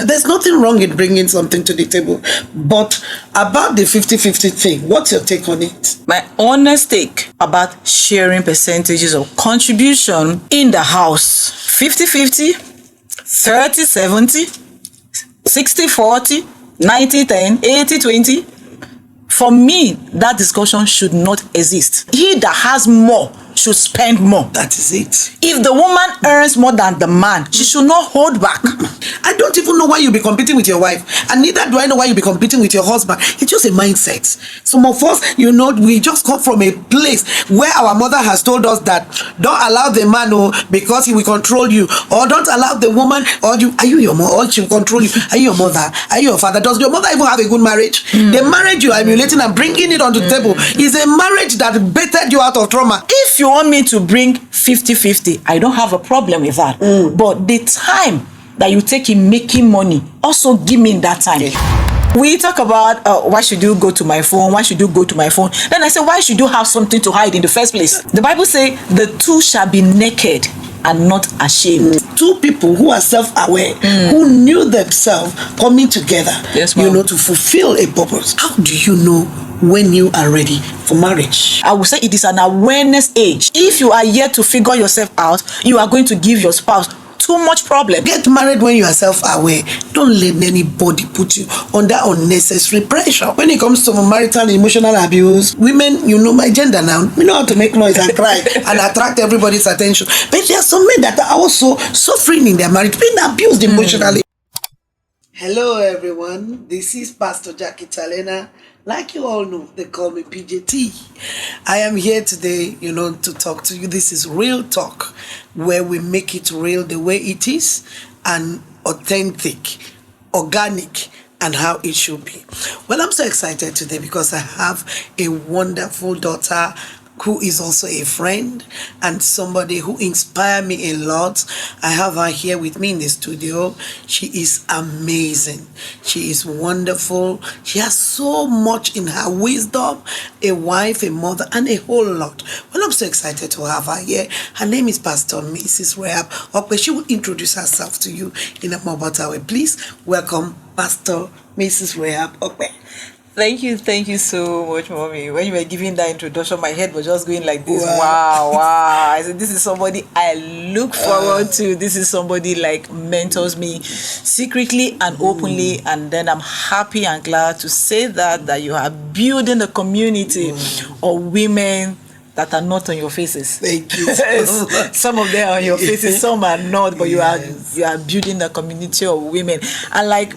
There's nothing wrong in bringing something to the table. But about the 50-50 thing, what's your take on it? My honest take about sharing percentages of contribution in the house. 50-50, 30-70, 60-40, 90-10, 80-20. For me, that discussion should not exist. He that has more should spend more. That is it. If the woman earns more than the man, she should not hold back. I don't even know why you'll be competing with your wife, and neither do I know why you'll be competing with your husband. It's just a mindset. Some of us, we just come from a place where our mother has told us that don't allow the man because he will control you, or don't allow the woman, are you your mother, or she will control you. Are you your mother? Are you your father? Does your mother even have a good marriage? The marriage you are emulating and bringing it onto the table is a marriage that bettered you out of trauma. If you want me to bring 50-50, I don't have a problem with that. But the time that you take in making money, also give me that time. We talk about why should you go to my phone? Why should you go to my phone? Then I say, why should you have something to hide in the first place? The Bible says the two shall be naked and not ashamed. Two people who are self-aware, who knew themselves coming together, yes, to fulfill a purpose. How do you know when you are ready for marriage? I would say it is an awareness age. If you are yet to figure yourself out, you are going to give your spouse too much problem. Get married when you are self-aware. Don't let anybody put you under unnecessary pressure. When it comes to marital and emotional abuse, women, my gender now, we know how to make noise and cry and attract everybody's attention. But there are some men that are also suffering in their marriage, being abused emotionally. Hello everyone, this is Pastor Jackie Talena. Like you all know, they call me PJT. I am here today, to talk to you. This is Real Talk, where we make it real the way it is, and authentic, organic, and how it should be. Well, I'm so excited today because I have a wonderful daughter who is also a friend and somebody who inspired me a lot. I have her here with me in the studio. She is amazing. She is wonderful. She has so much in her wisdom, a wife, a mother, and a whole lot. Well, I'm so excited to have her here. Her name is Pastor Mrs. Rahab Okpe. She will introduce herself to you in a more better way. Please welcome Pastor Mrs. Rahab Okpe. Thank you so much, Mommy. When you were giving that introduction, my head was just going like this. Wow. I said, this is somebody I look forward to. This is somebody mentors me secretly and openly. And then I'm happy and glad to say that you are building a community of women that are not on your faces. Thank you. Some of them are on your faces, some are not, but you are building a community of women. And like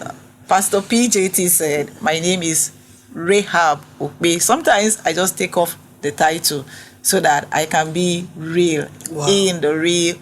Pastor PJT said, my name is Rahab Okpe. Sometimes I just take off the title so that I can be real in the real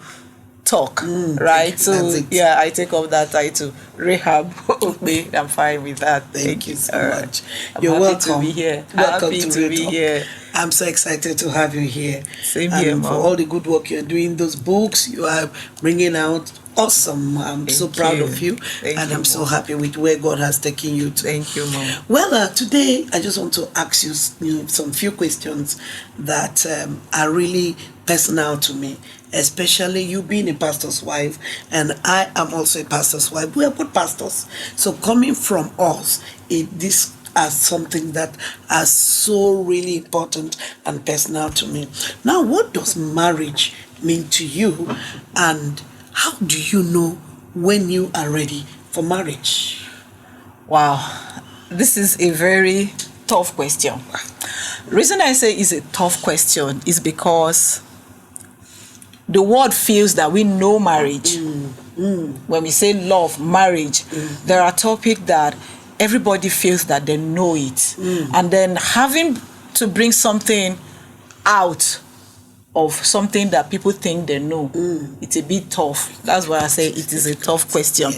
talk, right? So I take off that title, Rahab Okpe. I'm fine with that. Thank you so much. You're welcome to be here. Welcome happy to be here. I'm so excited to have you here. Same here, Mom. For all the good work you're doing, those books you are bringing out, awesome. I'm so proud of you. And I'm so happy with where God has taken you to. Thank you, Mom. Well, today I just want to ask you, some few questions that are really personal to me, especially you being a pastor's wife, and I am also a pastor's wife. We are both pastors. So coming from us, this as something that is so really important and personal to me. Now, what does marriage mean to you, and how do you know when you are ready for marriage? Wow, this is a very tough question. The reason I say it's a tough question is because the world feels that we know marriage. When we say love, marriage, there are topics that everybody feels that they know it. And then having to bring something out of something that people think they know, it's a bit tough. That's why I say it is a tough question.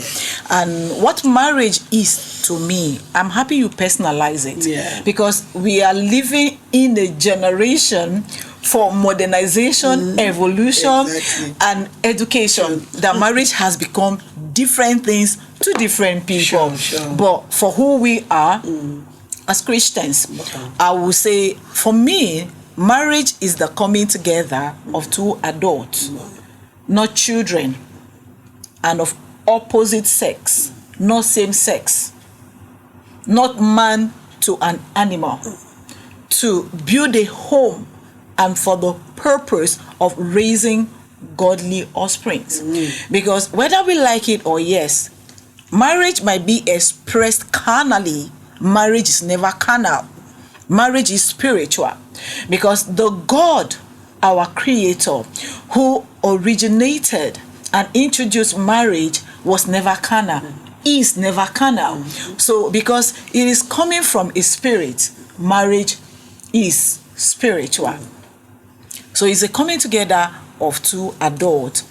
And what marriage is to me, I'm happy you personalize it, because we are living in a generation for modernization, evolution, and education. That marriage has become different things to different people. But for who we are as Christians, I will say, for me, marriage is the coming together of two adults, not children, and of opposite sex not same sex, not man to an animal, to build a home and for the purpose of raising godly offsprings. Because whether we like it or yes, marriage might be expressed carnally. Marriage is never carnal. Marriage is spiritual. Because the God, our creator, who originated and introduced marriage, was never carnal, is never carnal. So because it is coming from a spirit, marriage is spiritual. So it's a coming together of two adults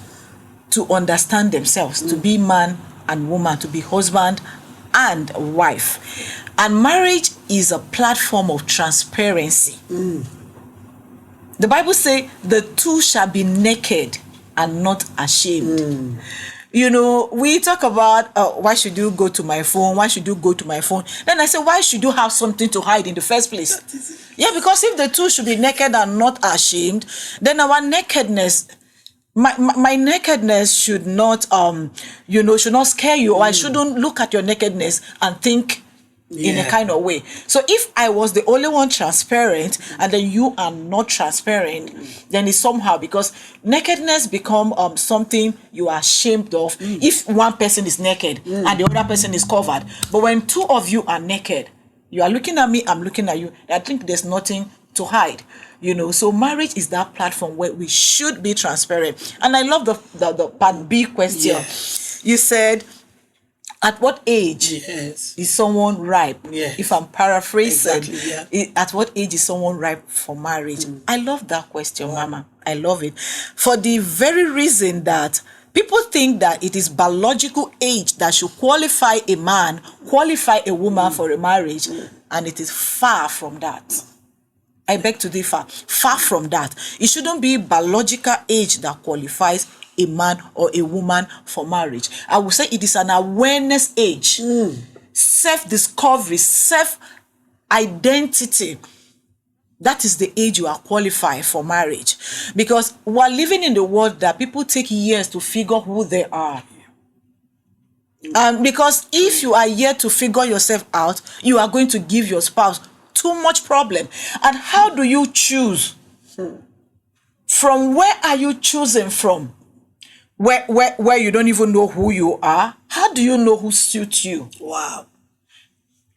to understand themselves, to be man and woman, to be husband and wife. And marriage is a platform of transparency. The Bible says the two shall be naked and not ashamed. You know, we talk about why should you go to my phone? Why should you go to my phone? Then I say, why should you have something to hide in the first place? Yeah, because if the two should be naked and not ashamed, then our nakedness, my nakedness should not, should not scare you, or I shouldn't look at your nakedness and think in a kind of way. So if I was the only one transparent and then you are not transparent, then it's somehow, because nakedness become something you are ashamed of if one person is naked and the other person is covered. But when two of you are naked, you are looking at me, I'm looking at you, I think there's nothing to hide. So marriage is that platform where we should be transparent. And I love the part B question. You said, at what age is someone ripe? If I'm paraphrasing, at what age is someone ripe for marriage? I love that question, Mama. I love it. For the very reason that people think that it is biological age that should qualify a man, qualify a woman for a marriage, and it is far from that. I beg to differ. Far from that. It shouldn't be biological age that qualifies a man or a woman for marriage. I would say it is an awareness age, self-discovery, self-identity. That is the age you are qualified for marriage. Because we're living in the world that people take years to figure who they are. Because if you are yet to figure yourself out, you are going to give your spouse too much problem. And how do you choose? From where are you choosing from? Where you don't even know who you are? How do you know who suits you? Wow.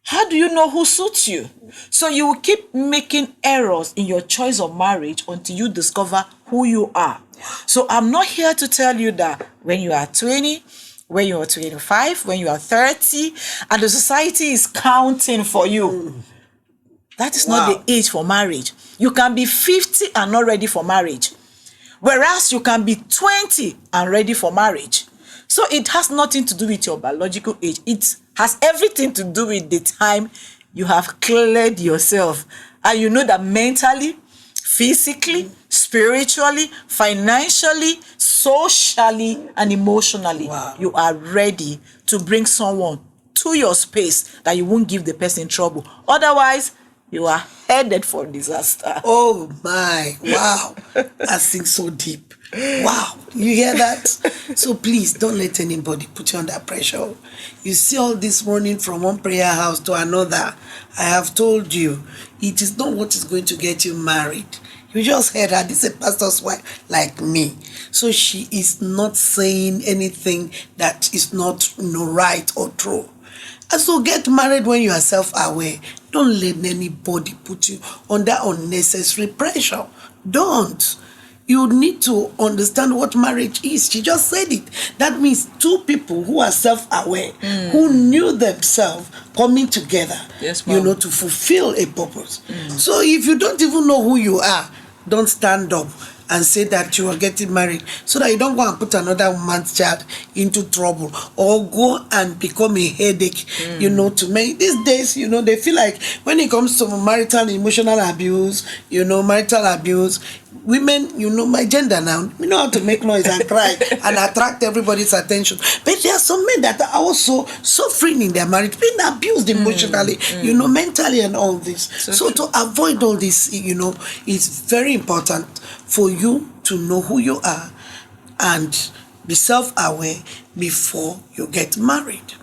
How do you know who suits you? So you will keep making errors in your choice of marriage until you discover who you are. So I'm not here to tell you that when you are 20, when you are 25, when you are 30, and the society is counting for you. That is not the age for marriage. You can be 50 and not ready for marriage. Whereas you can be 20 and ready for marriage. So it has nothing to do with your biological age. It has everything to do with the time you have cleared yourself. And you know that mentally, physically, spiritually, financially, socially, and emotionally, you are ready to bring someone to your space that you won't give the person trouble. Otherwise, you are headed for disaster. Oh my, wow. That seems so deep. Wow, you hear that? So please don't let anybody put you under pressure. You see all this running from one prayer house to another. I have told you, it is not what is going to get you married. You just heard her, this is a pastor's wife like me. So she is not saying anything that is not right or true. And so get married when you are self-aware. Don't let anybody put you under unnecessary pressure. Don't. You need to understand what marriage is. She just said it. That means two people who are self-aware, who knew themselves coming together, to fulfill a purpose. So if you don't even know who you are, don't stand up and say that you are getting married so that you don't go and put another woman's child into trouble or go and become a headache, to many. These days, they feel like when it comes to marital emotional abuse, marital abuse, women, my gender now, we know how to make noise and cry and attract everybody's attention. But there are some men that are also suffering in their marriage, being abused emotionally, mentally and all this. So to avoid all this, it's very important for you to know who you are and be self-aware before you get married.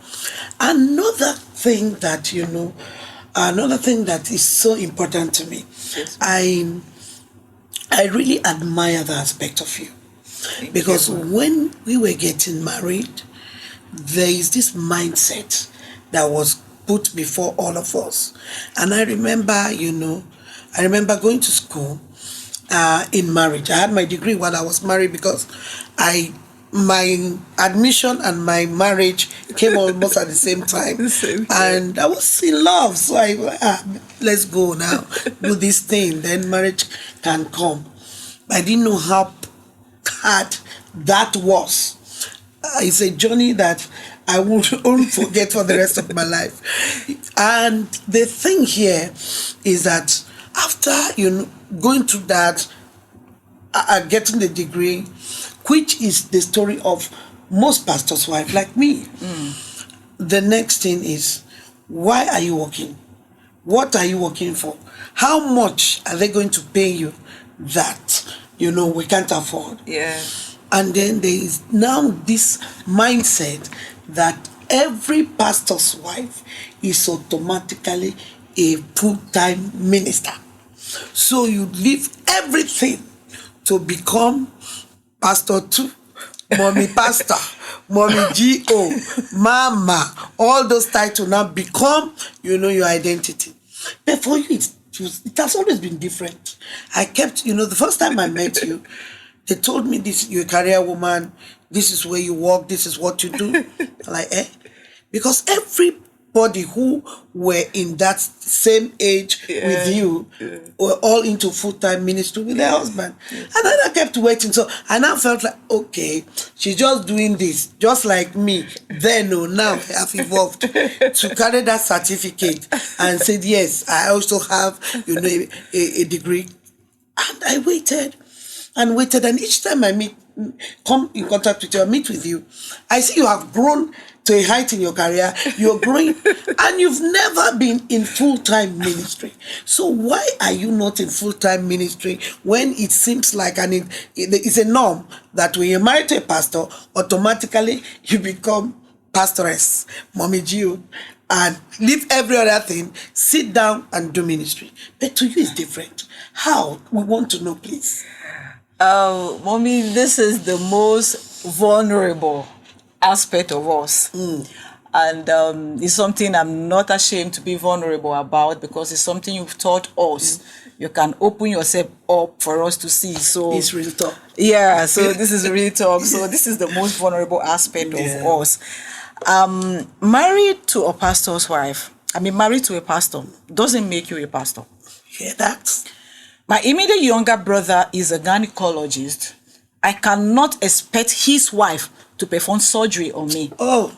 Another thing that, another thing that is so important to me, Yes. I really admire the aspect of you. Because when we were getting married, there is this mindset that was put before all of us. And I remember, going to school in marriage. I had my degree while I was married because my admission and my marriage came almost at the same time. And I was in love. So let's go now, do this thing, then marriage can come. I didn't know how hard that was. It's a journey that I won't forget for the rest of my life. And the thing here is that after going through that, getting the degree, which is the story of most pastors' wives like me, the next thing is, why are you working? What are you working for? How much are they going to pay you that we can't afford? Yeah. And then there is now this mindset that every pastor's wife is automatically a full-time minister. So you leave everything to become pastor 2, mommy pastor, mommy GO, mama, all those titles now become, your identity. But for you, it has always been different. I kept, the first time I met you, they told me this, you're a career woman, this is where you work, this is what you do. Like, because everybody who were in that same age with you were all into full-time ministry with their husband. And then I kept waiting. So I now felt like, okay, she's just doing this, just like me. Then, now I have evolved to carry that certificate and said, yes, I also have, a degree. And I waited and waited. And each time I come in contact with you, I meet with you, I see you have grown to a height in your career, you're growing, and you've never been in full-time ministry. So why are you not in full-time ministry when it seems like it's a norm that when you're married to a pastor, automatically you become pastoress, mommy Gio, and leave every other thing, sit down and do ministry? But to you it's different. How? We want to know, please. Mommy, this is the most vulnerable aspect of us. And it's something I'm not ashamed to be vulnerable about, because it's something you've taught us. You can open yourself up for us to see. So it's real talk. Yeah, so this is real talk. So this is the most vulnerable aspect of us. Married to a pastor's wife, married to a pastor doesn't make you a pastor. Yeah, that's... My immediate younger brother is a gynecologist. I cannot expect his wife to perform surgery on me. Oh.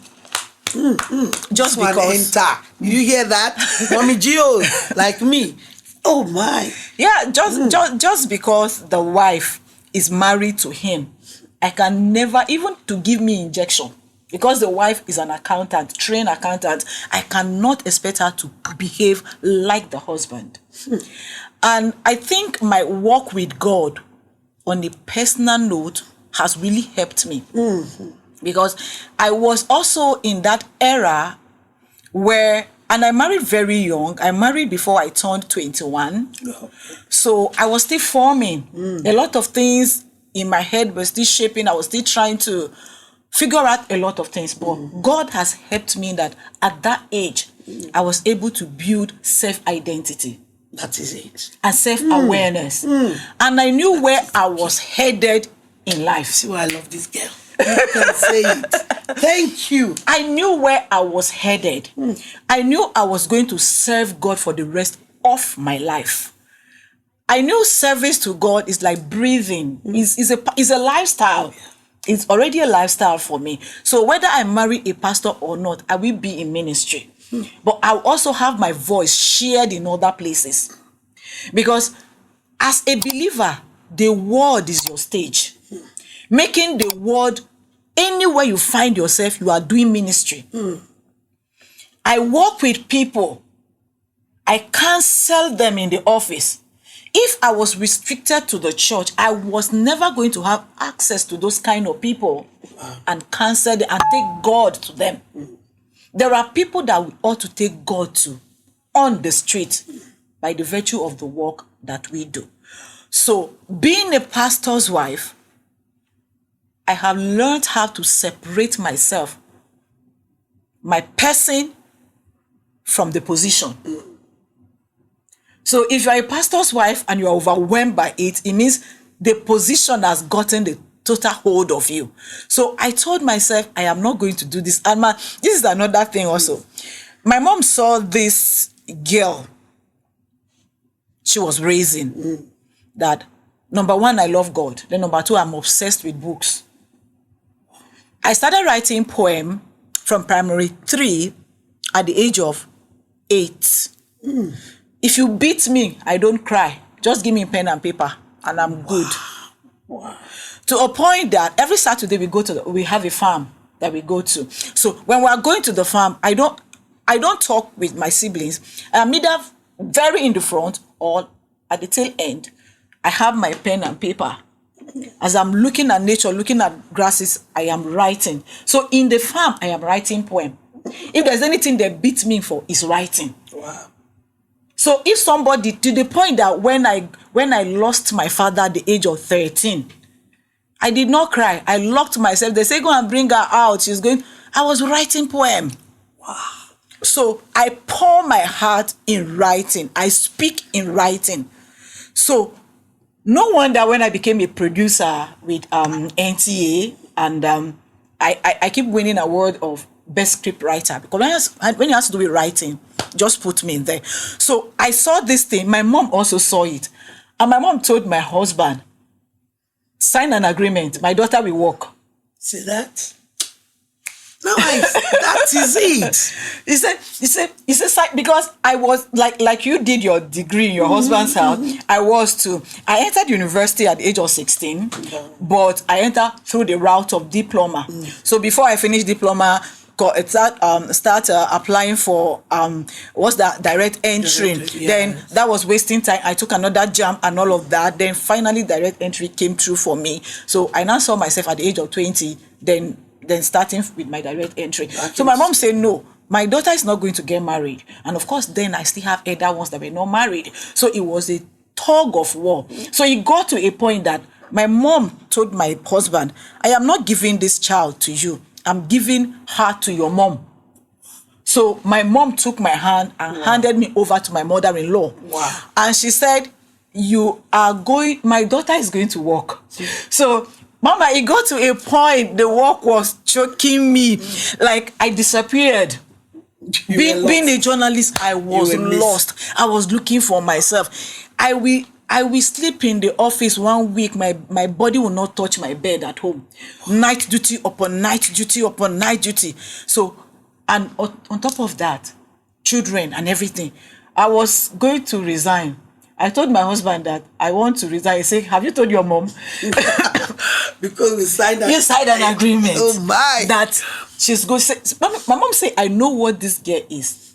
Just because. You hear that? Mommy Gio, like me. Oh my. Yeah, just because the wife is married to him, I can never, even to give me injection, because the wife is an accountant, trained accountant, I cannot expect her to behave like the husband. And I think my walk with God on a personal note has really helped me. Because I was also in that era where, and I married very young. I married before I turned 21. So I was still forming. A lot of things in my head were still shaping. I was still trying to figure out a lot of things. But God has helped me that at that age, I was able to build self-identity. That is it. And self-awareness. And I knew where I was headed in life. See why I love this girl. You can say it. Thank you. I knew where I was headed. I knew I was going to serve God for the rest of my life. I knew service to God is like breathing. It's a lifestyle. It's already a lifestyle for me. So whether I marry a pastor or not, I will be in ministry. But I'll also have my voice shared in other places. Because as a believer, the world is your stage. Making the world, anywhere you find yourself, you are doing ministry. I work with people. I counsel them in the office. If I was restricted to the church, I was never going to have access to those kind of people and counsel them and take God to them. There are people that we ought to take God to on the street by the virtue of the work that we do. So, being a pastor's wife, I have learned how to separate myself, my person, from the position. So if you're a pastor's wife and you're overwhelmed by it, it means the position has gotten the total hold of you. So I told myself, I am not going to do this. And this is another thing also. My mom saw this girl she was raising, that number one, I love God. Then number two, I'm obsessed with books. I started writing poem from primary 3 at the age of 8. If you beat me, I don't cry. Just give me pen and paper and I'm good. Wow. To a point that every Saturday we have a farm that we go to. So when we are going to the farm, I don't talk with my siblings. I'm either very in the front or at the tail end. I have my pen and paper. As I'm looking at nature, looking at grasses, I am writing. So in the farm, I am writing poem. If there's anything they beat me for, is writing. Wow. So if somebody, to the point that when I lost my father at the age of 13, I did not cry. I locked myself. They say, go and bring her out. I was writing poem. Wow. So I pour my heart in writing. I speak in writing. So no wonder when I became a producer with NTA, and I keep winning award of best script writer, because when you have to do with writing, just put me in there. So I saw this thing. My mom also saw it. And my mom told my husband, sign an agreement. My daughter will work. See that? Nice. That is it. He said, because I was like you did your degree in your husband's house. I entered university at the age of 16, but I entered through the route of diploma. So before I finished diploma, start applying for what's that, direct entry. Then that was wasting time. I took another jam and all of that. Then finally direct entry came through for me. So I now saw myself at the age of 20, then starting with my direct entry. So my mom said, no, my daughter is not going to get married. And of course, then I still have elder ones that were not married. So it was a tug of war. So it got to a point that my mom told my husband, I am not giving this child to you. I'm giving her to your mom. So my mom took my hand and handed me over to my mother-in-law. Wow. And she said, my daughter is going to work. So Mama, it got to a point, the work was choking me. Like, I disappeared. Being a journalist, I was lost. I was looking for myself. I will sleep in the office 1 week. My body will not touch my bed at home. Night duty upon night duty upon night duty. So, and on top of that, children and everything. I was going to resign. I told my husband that I want to resign. He said, have you told your mom? Because we signed an agreement. Oh my. That she's going to say, my mom said, I know what this girl is.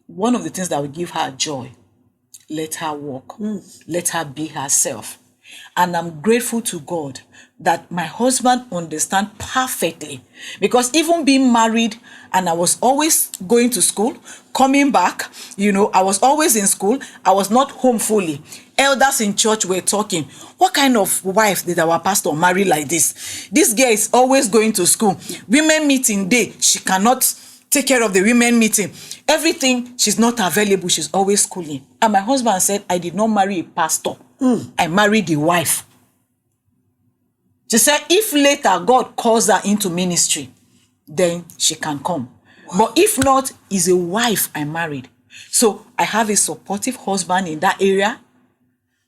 One of the things that will give her joy, let her walk. Let her be herself. And I'm grateful to God that my husband understands perfectly. Because even being married, and I was always going to school, coming back, I was always in school. I was not home fully. Elders in church were talking, what kind of wife did our pastor marry like this? This girl is always going to school. Women meeting day, she cannot take care of the women meeting. Everything, she's not available. She's always schooling. And my husband said, I did not marry a pastor. I married a wife. She said, if later God calls her into ministry, then she can come. Wow. But if not, is a wife I married. So I have a supportive husband in that area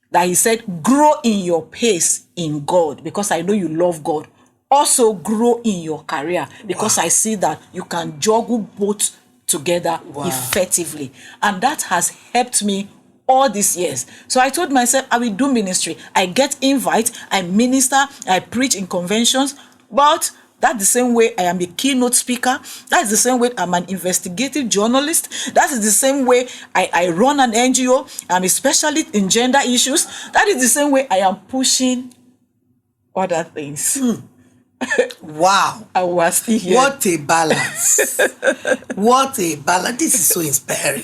that he said, grow in your pace in God, because I know you love God. Also grow in your career, because I see that you can juggle both together effectively. And that has helped me all these years. So I told myself, I will do ministry. I get invite, I minister, I preach in conventions, but that's the same way I am a keynote speaker. That's the same way I'm an investigative journalist. That is the same way I run an NGO. I'm a specialist in gender issues. That is the same way I am pushing other things. Wow. And we're still here. What a balance. What a balance. This is so inspiring.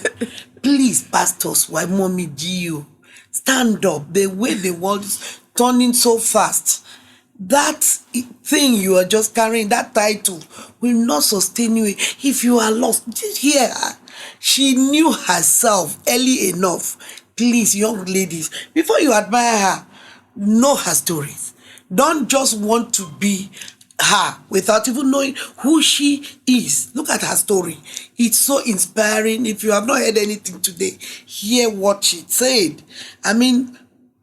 Please, pastors, why mommy Gio, stand up. The way the world is turning so fast, that thing you are just carrying, that title, will not sustain you if you are lost. Here, she knew herself early enough. Please, young ladies, before you admire her, know her stories. Don't just want to be her without even knowing who she is. Look at her story. It's so inspiring. If you have not heard anything today, hear what she said. I mean,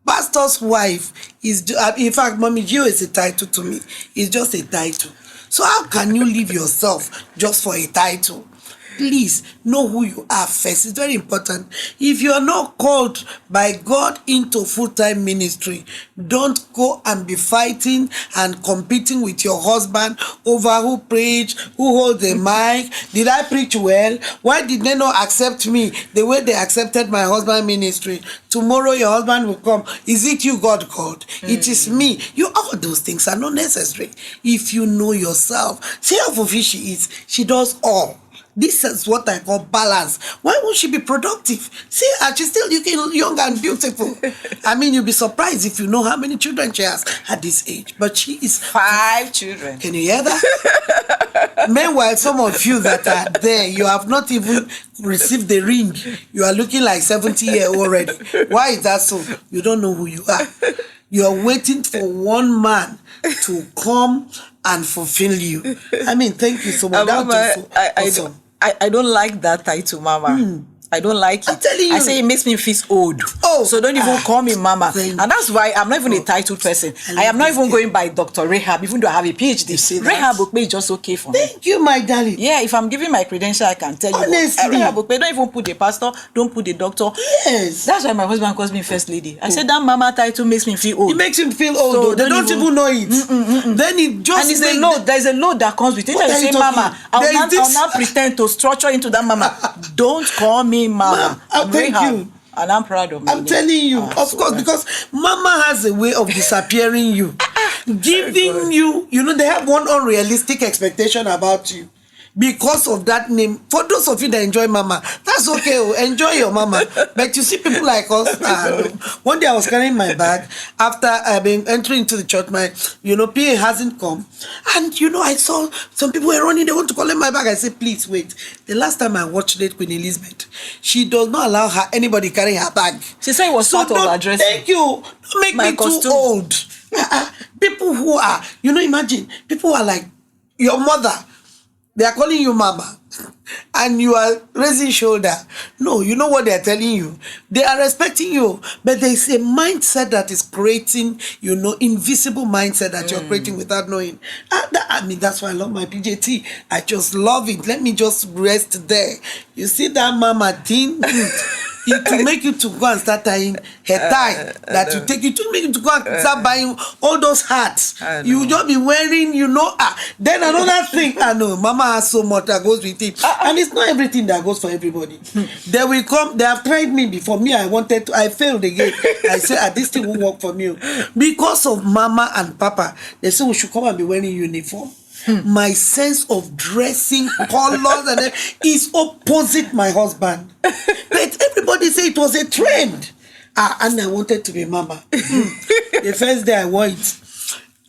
pastor's wife is, in fact, Mommy Gio is a title to me. It's just a title. So how can you leave yourself just for a title? Please know who you are first. It's very important. If you are not called by God into full-time ministry, don't go and be fighting and competing with your husband over who preach, who holds the mic. Did I preach well? Why did they not accept me the way they accepted my husband ministry? Tomorrow your husband will come. Is it you God called? It is me. All those things are not necessary. If you know yourself, see how fulfilled she is. She does all. This is what I call balance. Why won't she be productive? See her, she's still looking young and beautiful. I mean, you'll be surprised if you know how many children she has at this age. But she is 5 children. Can you hear that? Meanwhile, some of you that are there, you have not even received the ring. You are looking like 70-year already. Why is that so? You don't know who you are. You are waiting for one man to come and fulfill you. I mean, thank you so much. Mama, I don't like that title, Mama. I don't like it. I'm telling you. I say it makes me feel old. Oh, so don't even call me Mama. And that's why I'm not even a titled person. I am not even going by Dr. Rahab, even though I have a PhD. Rahab Okpe is just okay for me. Thank you, my darling. Yeah, if I'm giving my credential, I can tell honestly, you. Rahab Okpe, don't even put the pastor, don't put the doctor. Yes. That's why my husband calls me First Lady. I said that Mama title makes me feel old. It makes him feel old, so they don't even know it. Then it just... And it's a load. There's a load that comes with it. When you say Mama, I'll not pretend to structure into that Mama. Don't call me Mama. Thank you. And I'm proud of me. I'm telling you, of course, because Mama has a way of disappearing you, giving you, they have one unrealistic expectation about you. Because of that name, for those of you that enjoy Mama, that's okay. Enjoy your Mama. But you see people like us. One day I was carrying my bag after I've been entering into the church. My, PA hasn't come, and I saw some people were running. They want to collect my bag. I said, please wait. The last time I watched it, Queen Elizabeth, she does not allow anybody carry her bag. She said it was part of her dressing. Thank you. Don't make me too old. People who are, imagine people who are like your mother. They are calling you Mama and you are raising shoulder. No, you know what they are telling you. They are respecting you, but there is a mindset that is creating, invisible mindset that you're creating without knowing. That's why I love my PJT. I just love it. Let me just rest there. You see that Mama thing? It will make you to go and start tying her tie that will take you to make you to go and start buying all those hats. You will just be wearing, Then another thing, I know, Mama has so much that goes with it. And it's not everything that goes for everybody. They will come, they have tried me before. Me, I failed again. I said, this thing won't work for me. Because of Mama and Papa, they say we should come and be wearing uniform. My sense of dressing, colors, and is opposite my husband. But everybody say it was a trend. And I wanted to be Mama. The first day I wore it,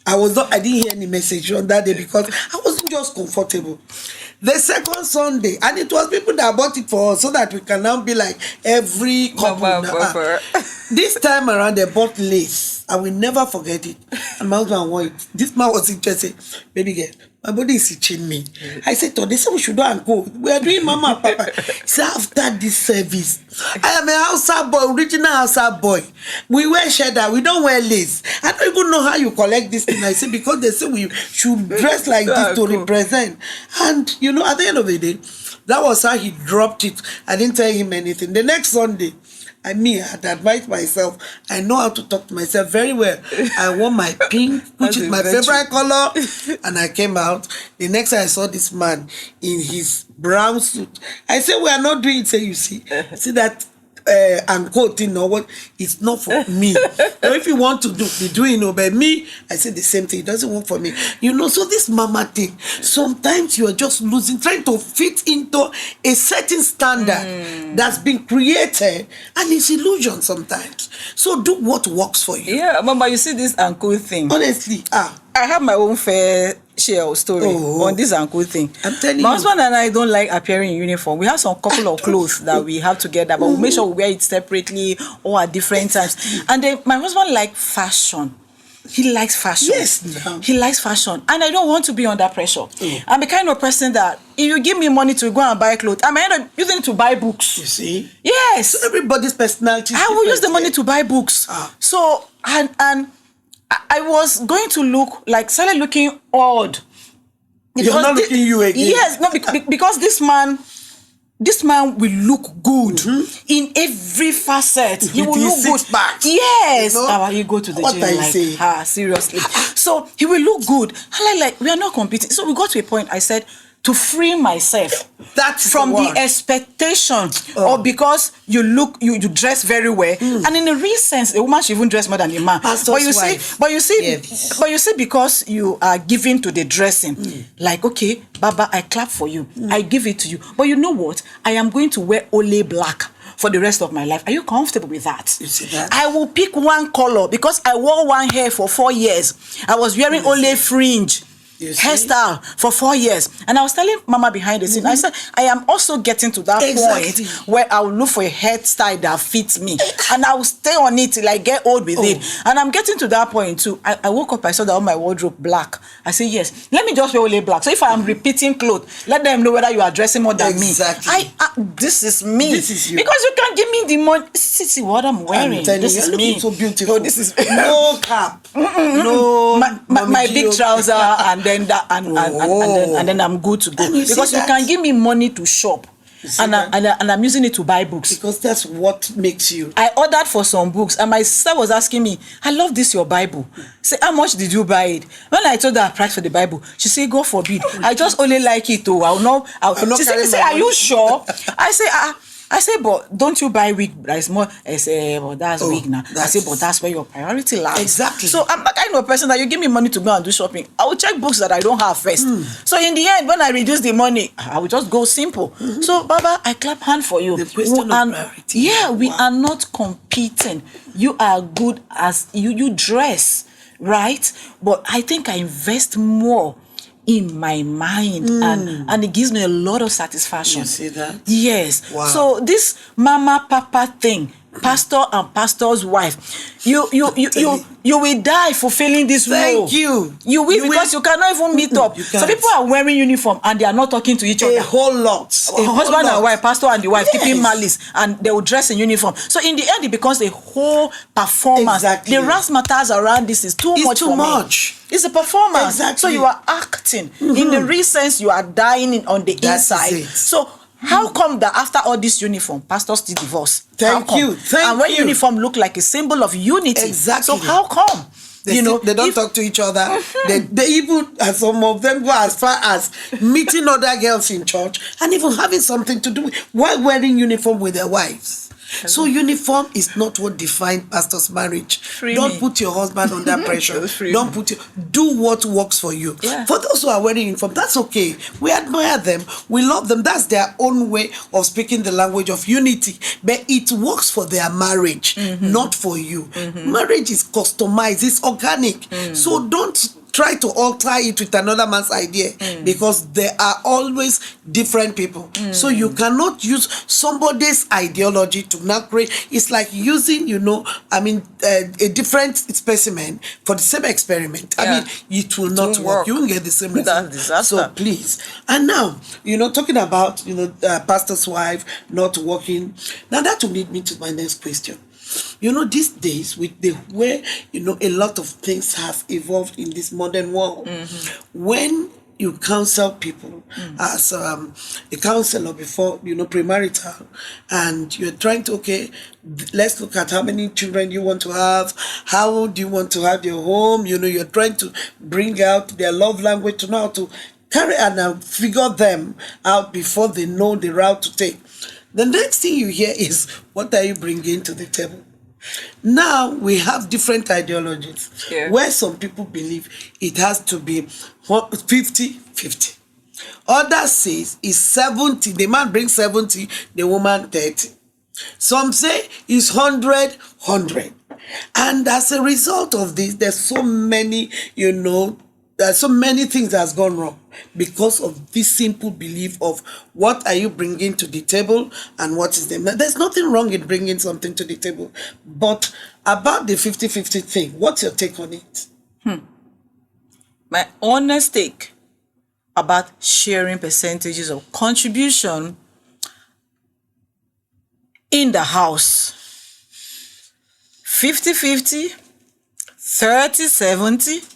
I didn't hear any message on that day because I wasn't just comfortable. The second Sunday, and it was people that bought it for us so that we can now be like every couple. This time around, they bought lace. I will never forget it. And my husband wore it. This man was interested. Baby girl, my body is itching me. I said, they said we should go and go. We are doing Mama and Papa. He said, after this service, I am a outside boy, original outside boy. We wear cheddar, we don't wear lace. I don't even know how you collect this thing. I said, because they say we should dress like this to represent. And, at the end of the day, that was how he dropped it. I didn't tell him anything. The next Sunday, I had advised myself. I know how to talk to myself very well. I wore my pink, which is my favorite color, and I came out. The next time I saw this man in his brown suit, I said, we are not doing it. Say, you see that and quoting or what, it's not for me. Or if you want to be doing but me, I say the same thing. It doesn't work for me. So this mama thing, sometimes you are just trying to fit into a certain standard that's been created, and it's illusion sometimes. So do what works for you. Yeah, Mama, you see this uncle thing. Honestly, I have my own fair share of story on this uncle thing. I'm telling my you. husband and I don't like appearing in uniform. We have some couple of clothes that we have together, but we make sure we wear it separately or at different times. And then my husband likes fashion. He likes fashion. Yes. No. He likes fashion. And I don't want to be under pressure. I'm the kind of person that if you give me money to go and buy clothes, I might end up using it to buy books. You see? Yes. So everybody's personality. I will use the money to buy books. So, and I was going to started looking odd. You're not looking you again. Yes, no, because this man will look good in every facet. He will look good. Back. Yes. You go to the gym seriously. So he will look good. And we are not competing. So we got to a point, I said, to free myself from the expectation or because you dress very well. And in a real sense, a woman should even dress more than a man. But you see, because you are giving to the dressing, okay, Baba, I clap for you. I give it to you. But you know what? I am going to wear only black for the rest of my life. Are you comfortable with that? You see that? I will pick one color because I wore one hair for 4 years. I was wearing only fringe hairstyle for 4 years, and I was telling Mama behind the scene, I said I am also getting to that point where I will look for a hairstyle that fits me, and I will stay on it till I get old with it. And I'm getting to that point too. I woke up, I saw that all my wardrobe black. I said, yes, let me just wear only black. So if I am repeating clothes, let them know whether you are dressing more than me. This is me. This is you. Because you can't give me the money. See what I'm wearing. This is me. So beautiful. Oh, this is no cap. No. My big trouser and then that and then I'm good to go, because you can give me money to shop and I'm using it to buy books, because that's what makes you. I ordered for some books and my sister was asking me, I love this your Bible. Say, how much did you buy it? When I told her the price for the Bible, she said, God forbid, I just only like it too. She said, are you sure? I say, but don't you buy wig that is more? I say, well, that's wig now. I say, but that's where your priority lies. Exactly. So I'm the kind of person that you give me money to go and do shopping, I will check books that I don't have first. So in the end, when I reduce the money, I will just go simple. So Baba, I clap hand for you. The question of priority. Yeah, we are not competing. You are good as you dress, right? But I think I invest more in my mind and it gives me a lot of satisfaction. You see that? Yes. Wow. So this mama papa thing, pastor and pastor's wife, you will die fulfilling this role. Thank you. You will, because you cannot even meet up. So people are wearing uniform and they are not talking to each other. A whole lot. Husband and wife, pastor and the wife, keeping malice, and they will dress in uniform. So in the end, it becomes a whole performance. Exactly. The razzmatazz around this is too much for me. It's a performance. Exactly. So you are acting. In the real sense, you are dying on the inside. So how come that after all this uniform, pastors still divorce? Thank you. And when uniform look like a symbol of unity. Exactly. So how come? They don't talk to each other. They even, some of them go as far as meeting other girls in church and even having something to do while wearing uniform with their wives. So uniform is not what defines pastor's marriage. Don't put your husband under pressure. Do what works for you. Yeah. For those who are wearing uniform, that's okay. We admire them. We love them. That's their own way of speaking the language of unity. But it works for their marriage, not for you. Marriage is customized. It's organic. So don't try to alter it with another man's idea, because there are always different people. So you cannot use somebody's ideology to now create. It's like using, a different specimen for the same experiment. I mean, it will not work. You won't get the same result. So please. And now, talking about, pastor's wife not working. Now that will lead me to my next question. These days, with the way, a lot of things have evolved in this modern world. When you counsel people as a counselor before, premarital, and you're trying to, let's look at how many children you want to have, how do you want to have your home, you're trying to bring out their love language to know how to carry and figure them out before they know the route to take. The next thing you hear is, what are you bringing to the table? Now we have different ideologies, where some people believe it has to be 50-50. Others says it's 70. The man brings 70, the woman 30. Some say it's 100. And as a result of this, there's so many, there's so many things that has gone wrong because of this simple belief of what are you bringing to the table and what is them. There's nothing wrong in bringing something to the table. But about the 50-50 thing, what's your take on it? My honest take about sharing percentages of contribution in the house. 50-50, 30-70,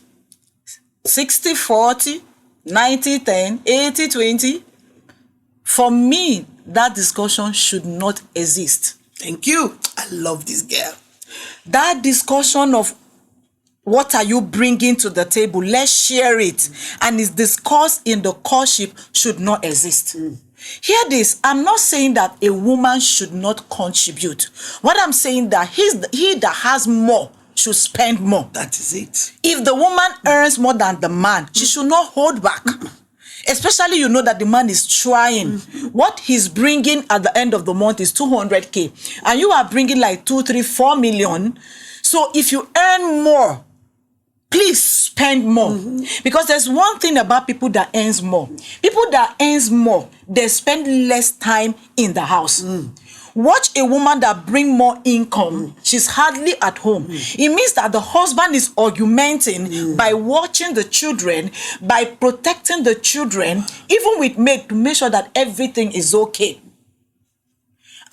60-40, 90-10, 80-20. For me, that discussion should not exist. Thank you. I love this girl. That discussion of what are you bringing to the table, let's share it, and it's discussed in the courtship, should not exist. Hear this, I'm not saying that a woman should not contribute. What I'm saying that he that has more should spend more. That is it. If the woman earns more than the man, she should not hold back. Especially that the man is trying. What he's bringing at the end of the month is 200K. And you are bringing like 2, 3, 4 million. So if you earn more, please spend more. Because there's one thing about people that earns more. People that earns more, they spend less time in the house. Watch a woman that bring more income. She's hardly at home. It means that the husband is argumenting by watching the children, by protecting the children, even with maid, to make sure that everything is okay.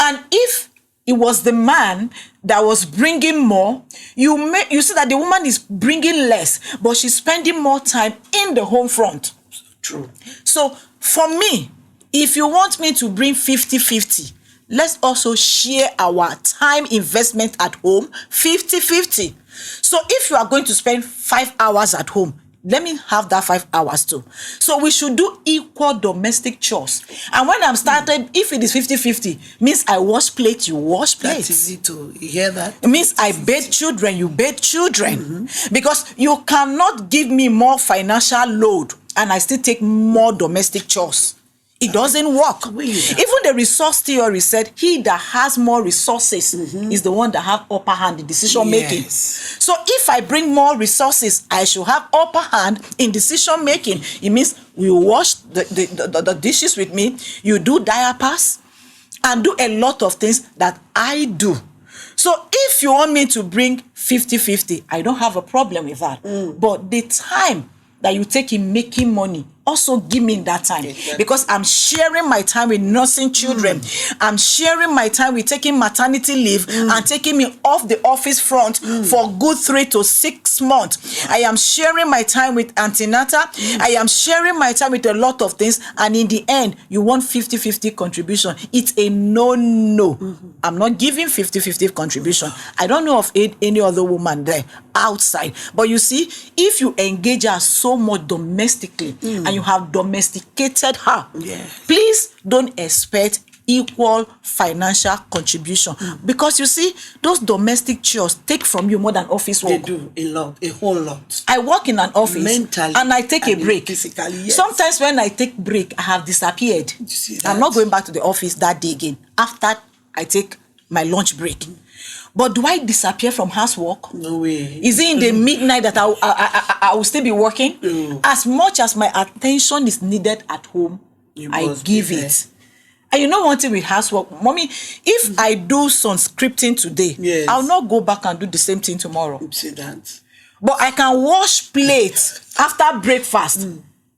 And if it was the man that was bringing more, you see that the woman is bringing less, but she's spending more time in the home front. True. So for me, if you want me to bring 50-50, let's also share our time investment at home 50-50. So if you are going to spend 5 hours at home, let me have that 5 hours too. So we should do equal domestic chores. And when I'm started, if it is 50-50, means I wash plate, you wash plates. That's easy to hear that. It means I bathe children, you bathe children. Because you cannot give me more financial load and I still take more domestic chores. It doesn't work. Even the resource theory said he that has more resources is the one that have upper hand in decision making. So if I bring more resources, I should have upper hand in decision making. It means you wash the dishes with me, you do diapers, and do a lot of things that I do. So if you want me to bring 50-50, I don't have a problem with that. But the time that you take in making money, also give me that time. Because I'm sharing my time with nursing children. I'm sharing my time with taking maternity leave and taking me off the office front for good 3 to 6 months. I am sharing my time with antenatal. I am sharing my time with a lot of things. And in the end, you want 50-50 contribution. It's a no. I'm not giving 50-50 contribution. I don't know of any other woman there outside. But you see, if you engage her so much domestically and you have domesticated her, please don't expect equal financial contribution. Because you see, those domestic chores take from you more than office work. They do a whole lot. I work in an office mentally and I take a break. Physically, yes. Sometimes when I take break, I have disappeared. I'm not going back to the office that day again after I take my lunch break. But do I disappear from housework? No way. Is it in the midnight that I will still be working? As much as my attention is needed at home, I give it. And you know one thing with housework, mommy, if I do some scripting today, I'll not go back and do the same thing tomorrow. See that. But I can wash plates after breakfast.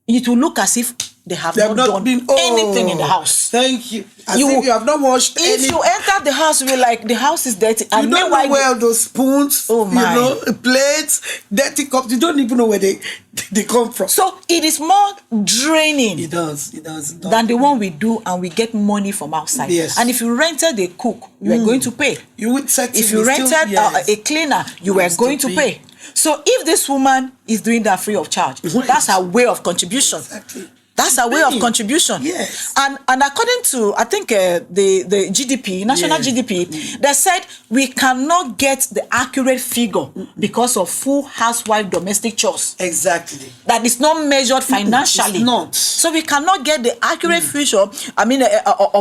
It will look as if they have not done anything in the house. Thank you. As if you have not washed If you enter the house, you're like, the house is dirty. And you don't know where those spoons, plates, dirty cups, you don't even know where they come from. So it is more draining. It does. Than the one we do and we get money from outside. Yes. And if you rented a cook, you are going to pay. You would if you rented a cleaner, you were going to pay. So if this woman is doing that free of charge, that's her way of contribution. Exactly. That's a way of contribution. Yes. And according to, I think, the GDP, national GDP, they said we cannot get the accurate figure because of full housewife domestic chores. Exactly. That is not measured financially. It's not. So we cannot get the accurate figure,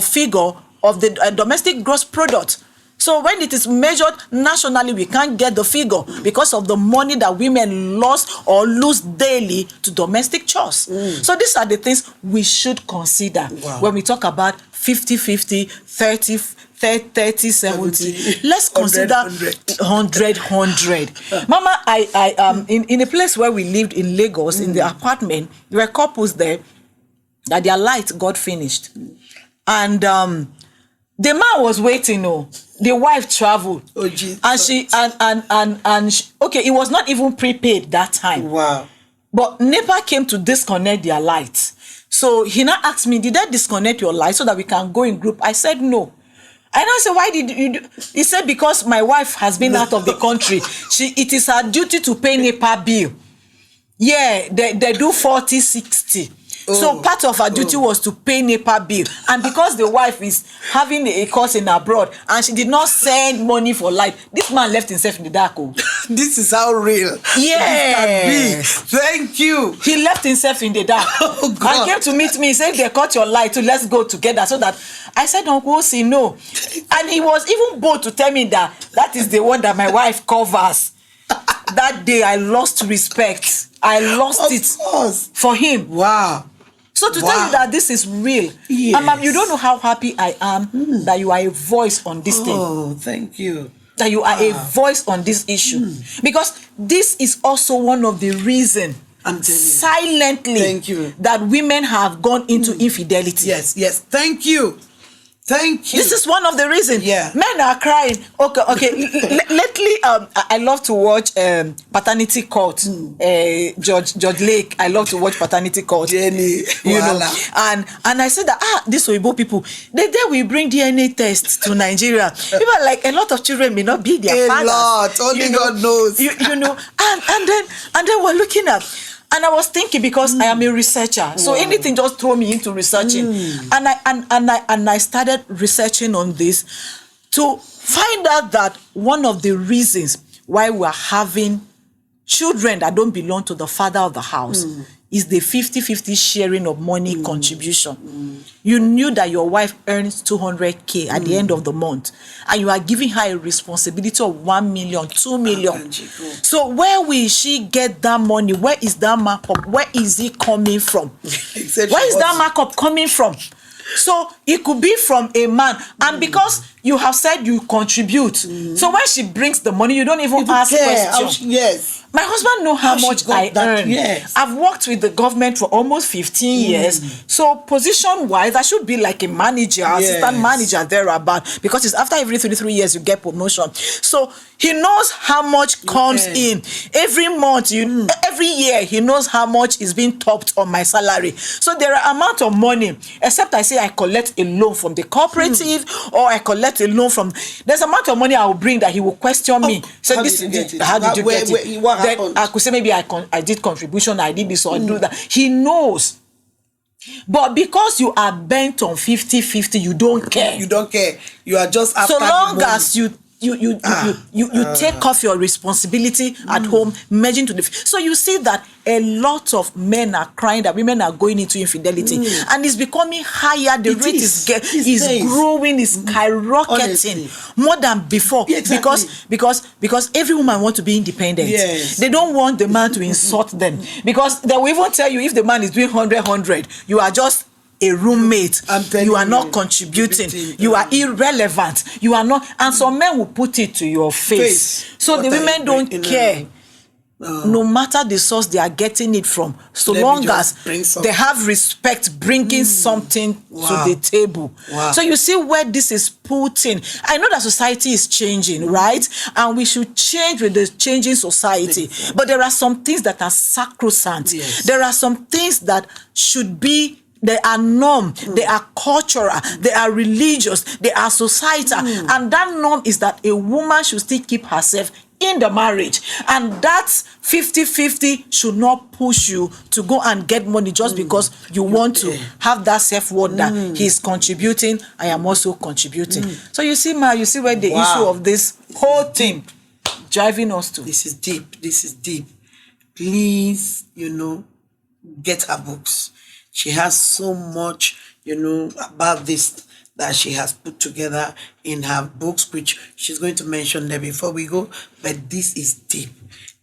figure of the domestic gross product. So when it is measured nationally, we can't get the figure because of the money that women lost or lose daily to domestic chores. So these are the things we should consider when we talk about 50-50, 30-70. Let's consider 100-100. Mama, I in a place where we lived in Lagos, in the apartment, there were couples there that their light got finished. And the man was waiting, the wife traveled. Oh, Jesus. And she okay, it was not even prepaid that time. Wow. But NEPA came to disconnect their lights. So he now asked me, did I disconnect your light so that we can go in group? I said no. And I said, why did you do? He said, because my wife has been out of the country. It is her duty to pay NEPA bill. Yeah, they do 40-60. So part of her duty was to pay NEPA bill. And because the wife is having a course in abroad and she did not send money for light, this man left himself in the dark. This is how real Yes. it can be. Thank you. He left himself in the dark. Oh, God. And came to meet me. He said, they cut your light, so let's go together. So that I said, Uncle Osi, no. And he was even bold to tell me that is the one that my wife covers. That day I lost respect. I lost it for him. Wow. So to tell you that this is real. Yes. Ma'am, you don't know how happy I am that you are a voice on this thing. Oh, thank you. That you are a voice on this issue. Because this is also one of the reasons silently that women have gone into infidelity. Yes. Thank you. Thank you. This is one of the reasons. Yeah. Men are crying. Okay. Lately, I love to watch Paternity Court. George Lake. I love to watch Paternity Court. Jenny, you know. And I said that these Oyibo people, they will bring DNA tests to Nigeria. People are like, a lot of children may not be their fathers. A lot. Only God knows. You know. And then we're looking at. And I was thinking, because I am a researcher, so anything just throw me into researching. And I started researching on this to find out that one of the reasons why we're having children that don't belong to the father of the house is the 50-50 sharing of money contribution. You knew that your wife earns 200K at the end of the month, and you are giving her a responsibility of 1 million, 2 million. So where will she get that money? Where is that markup? Where is it coming from? Where is that markup coming from? So it could be from a man, and because you have said you contribute, so when she brings the money, you don't even ask questions. Yes. My husband knows how much I earn. Yes. I've worked with the government for almost 15 years. So position-wise, I should be like a manager, assistant manager thereabout, because it's after every 3 years you get promotion. So he knows how much comes in. Every month, every year, he knows how much is being topped on my salary. So there are amount of money, except I say I collect a loan from the cooperative, or I collect a loan from, there's amount of money I will bring that he will question me. So how did you get it? Then I could say maybe I did contribution, I did this or I do that. He knows. But because you are bent on 50-50, you don't care. You don't care. You are just after so long the money. as you take off your responsibility at home, merging to the. So you see that a lot of men are crying that women are going into infidelity, and it's becoming higher. The rate is growing, is skyrocketing. Honestly. More than before. Because every woman wants to be independent. Yes. They don't want the man to insult them, because they will even tell you, if the man is doing 100, you are just a roommate. You are not contributing. You are irrelevant. You are not. And some men will put it to your face. So the women don't care. No matter the source they are getting it from, so long as they have respect, bringing something to the table. So you see where this is putting. I know that society is changing, right? And we should change with the changing society. But there are some things that are sacrosanct. There are some things that should be. They are norm, they are cultural, they are religious, they are societal. And that norm is that a woman should still keep herself in the marriage. And that 50-50 should not push you to go and get money just because you want to have that self-worth that he's contributing, I am also contributing. So you see, Ma, you see where the issue of this whole thing driving us to. This is deep. This is deep. Please, get her books. She has so much, about this that she has put together in her books, which she's going to mention there before we go. But this is deep.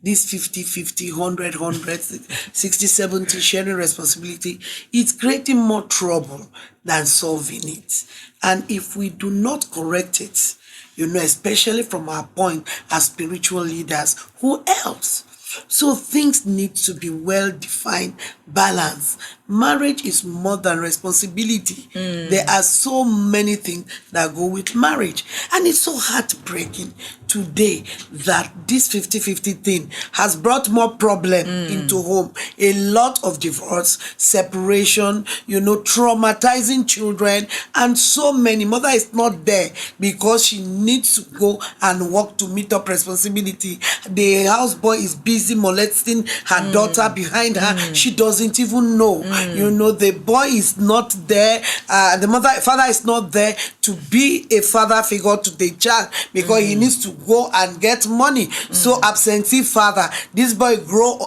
This 50-50, 100-100, 60-70 sharing responsibility, it's creating more trouble than solving it. And if we do not correct it, especially from our point as spiritual leaders, who else? So things need to be well defined, balanced. Marriage is more than responsibility. There are so many things that go with marriage. And it's so heartbreaking today that this 50-50 thing has brought more problem into home. A lot of divorce, separation, traumatizing children, and so many. Mother is not there because she needs to go and work to meet up responsibility. The houseboy is busy molesting her daughter behind her. She doesn't even know. The boy is not there. The father is not there to be a father figure to the child because he needs to go and get money. So absentee father, this boy grow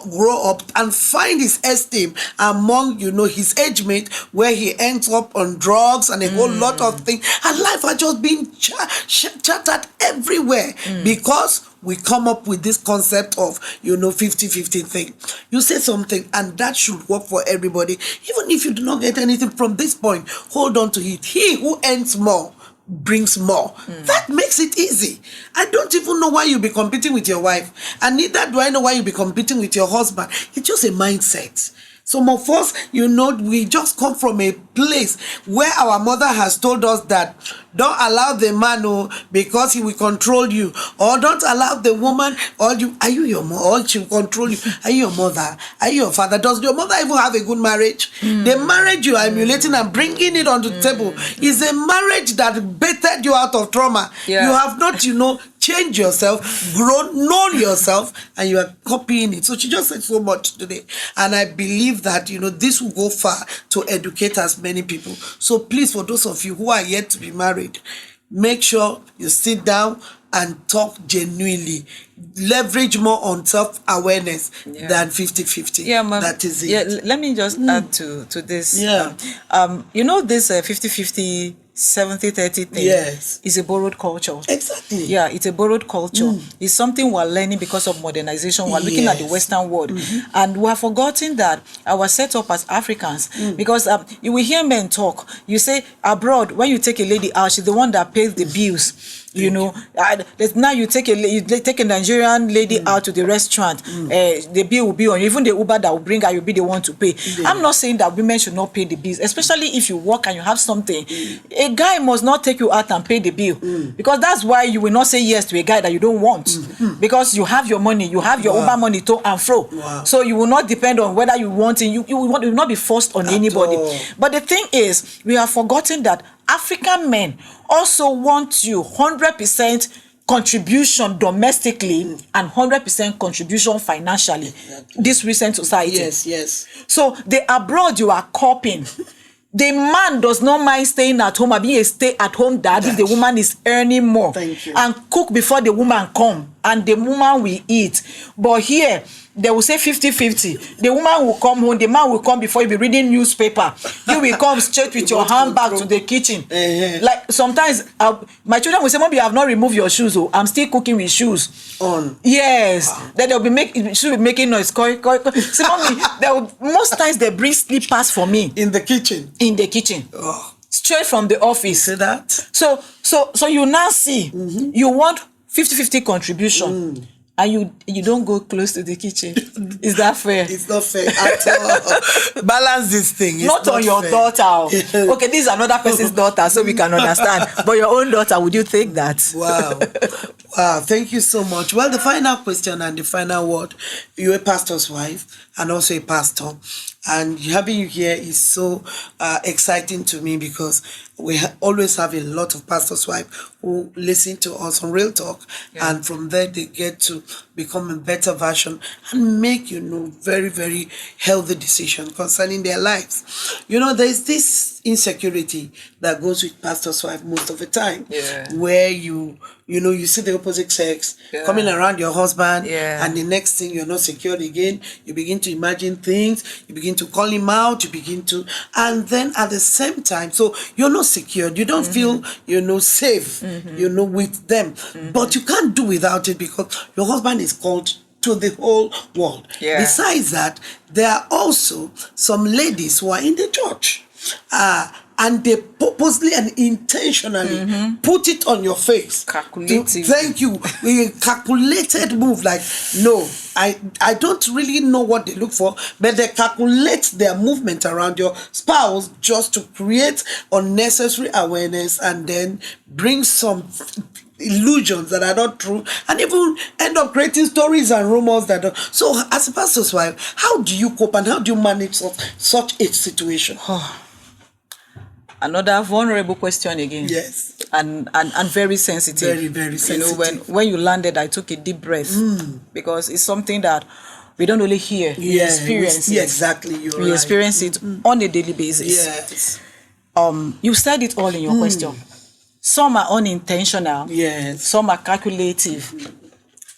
up and find his esteem among his age mate, where he ends up on drugs and a whole lot of things, and life has just been chattered everywhere because we come up with this concept of 50-50 thing. You say something and that should work for everybody. Even if you do not get anything from this point, hold on to it. He who earns more brings more. That makes it easy. I don't even know why you be competing with your wife, and neither do I know why you be competing with your husband. It's just a mindset. Some of us, we just come from a place where our mother has told us that don't allow the man because he will control you, or don't allow the woman, are you your mother, or she will control you. Are you your mother? Are you your father? Does your mother even have a good marriage? The marriage you are emulating and bringing it on the table is a marriage that baited you out of trauma. You have not, change yourself, know yourself, and you are copying it. So she just said so much today. And I believe that, this will go far to educate as many people. So please, for those of you who are yet to be married, make sure you sit down and talk genuinely. Leverage more on self-awareness than 50-50. Yeah, that is it. Yeah, let me just add to this. Yeah. This 50-50 70-30 thing is a borrowed culture. Exactly. Yeah, it's a borrowed culture. It's something we're learning because of modernization. We're looking at the Western world. And we have forgotten that our setup as Africans, because you will hear men talk. You say abroad, when you take a lady out, she's the one that pays the bills. Now you take a Nigerian lady out to the restaurant, the bill will be on you. Even the Uber that will bring her, you'll be the one to pay. I'm not saying that women should not pay the bills, especially if you work and you have something. A guy must not take you out and pay the bill, because that's why you will not say yes to a guy that you don't want, because you have your money, you have your Uber money to and fro. So you will not depend on whether you want it. You will not be forced on anybody. But the thing is, we have forgotten that African men also want you 100% contribution domestically and 100% contribution financially. This recent society. Yes. So the abroad you are copying. The man does not mind staying at home and being a stay-at-home dad if the woman is earning more. Thank you. And cook before the woman come, and the woman will eat. But here, they will say 50-50. The woman will come home, the man will come before you be reading newspaper. You will come straight with your handbag to the kitchen. Like sometimes, my children will say, "Mommy, you have not removed your shoes. Oh, I'm still cooking with shoes on." Yes. Wow. Then they'll be making noise. See, Mommy, most times they bring slippers for me. In the kitchen? In the kitchen. Oh. Straight from the office. See that? So you now see, you want 50-50 contribution. And you don't go close to the kitchen. Is that fair? It's not fair at all. Balance this thing. It's not on your fair. Daughter. Okay, this is another person's daughter, so we can understand. But your own daughter, would you take that? Wow. Thank you so much. Well, the final question and the final word. You're a pastor's wife and also a pastor. And having you here is so exciting to me, because we always have a lot of pastors' wives who listen to us on Real Talk, and from there they get to become a better version and make, very, very healthy decisions concerning their lives. There's this insecurity that goes with pastors' wife most of the time, where you see the opposite sex coming around your husband, and the next thing you're not secured again. You begin to imagine things, you begin to call him out, and then at the same time, so you're not secured, you don't feel safe, with them, but you can't do without it, because your husband is called to the whole world. Besides that, there are also some ladies who are in the church, and they purposely and intentionally put it on your face. Calculative. Thank you. A calculated move, like, no, I don't really know what they look for, but they calculate their movement around your spouse just to create unnecessary awareness, and then bring some illusions that are not true, and even end up creating stories and rumors that are. So as a pastor's wife, how do you cope and how do you manage such a situation? Another vulnerable question again. Yes. And very sensitive. Very, very sensitive. When you landed, I took a deep breath, because it's something that we don't only hear, we experience it. Exactly, we experience it on a daily basis. Yes. You said it all in your question. Some are unintentional. Yes. Some are calculative.